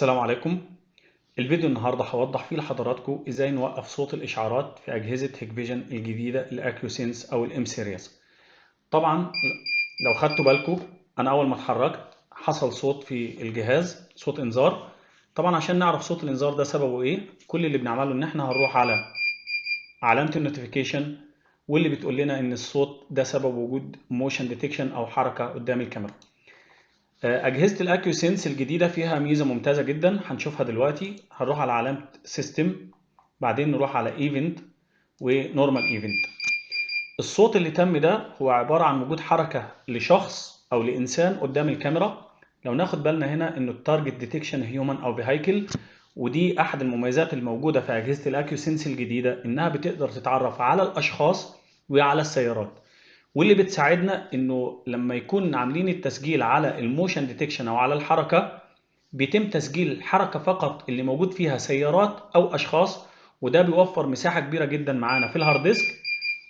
السلام عليكم. الفيديو النهارده هوضح فيه لحضراتكم ازاي نوقف صوت الاشعارات في اجهزه هيكفيجن الجديده الاكيوسينس او الام سيريس. طبعا لو خدتوا بالكم انا اول ما اتحركت حصل صوت في الجهاز، صوت انذار. طبعا عشان نعرف صوت الانذار ده سببه ايه، كل اللي بنعمله ان احنا هنروح على علامه النوتيفيكيشن واللي بتقول لنا ان الصوت ده سبب وجود موشن ديتكشن او حركه قدام الكاميرا. أجهزة الأكيوسنس الجديدة فيها ميزة ممتازة جدا هنشوفها دلوقتي. هنروح على علامة سيستم، بعدين نروح على ايفنت ونورمال ايفنت. الصوت اللي تم ده هو عبارة عن وجود حركة لشخص أو لإنسان قدام الكاميرا. لو ناخد بالنا هنا إنه التارجت ديتكشن هيومن أو فيهايكل، ودي أحد المميزات الموجودة في أجهزة الأكيوسنس الجديدة، إنها بتقدر تتعرف على الأشخاص وعلى السيارات، واللي بتساعدنا انه لما يكون عاملين التسجيل على الموشن ديتكشن او على الحركه، بيتم تسجيل الحركه فقط اللي موجود فيها سيارات او اشخاص، وده بيوفر مساحه كبيره جدا معانا في الهارد ديسك،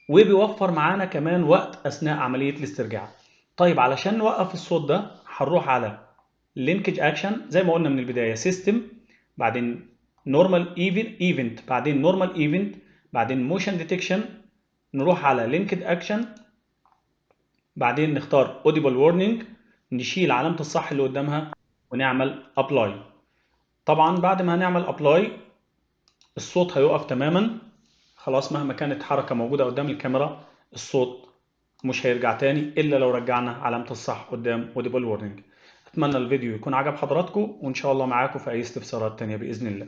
وبيوفر معانا كمان وقت اثناء عمليه الاسترجاع. طيب علشان نوقف الصوت ده هنروح على لينكج اكشن زي ما قلنا من البدايه، سيستم، بعدين نورمال ايفنت، بعدين نورمال ايفنت، بعدين موشن ديتكشن، نروح على لينكد اكشن، بعدين نختار audible warning، نشيل علامة الصح اللي قدامها ونعمل apply. طبعا بعد ما هنعمل apply الصوت هيقف تماما خلاص. مهما كانت حركة موجودة قدام الكاميرا الصوت مش هيرجع تاني إلا لو رجعنا علامة الصح قدام audible warning. أتمنى الفيديو يكون عجب حضراتكم، وإن شاء الله معاكم في أي استفسارات تانية بإذن الله.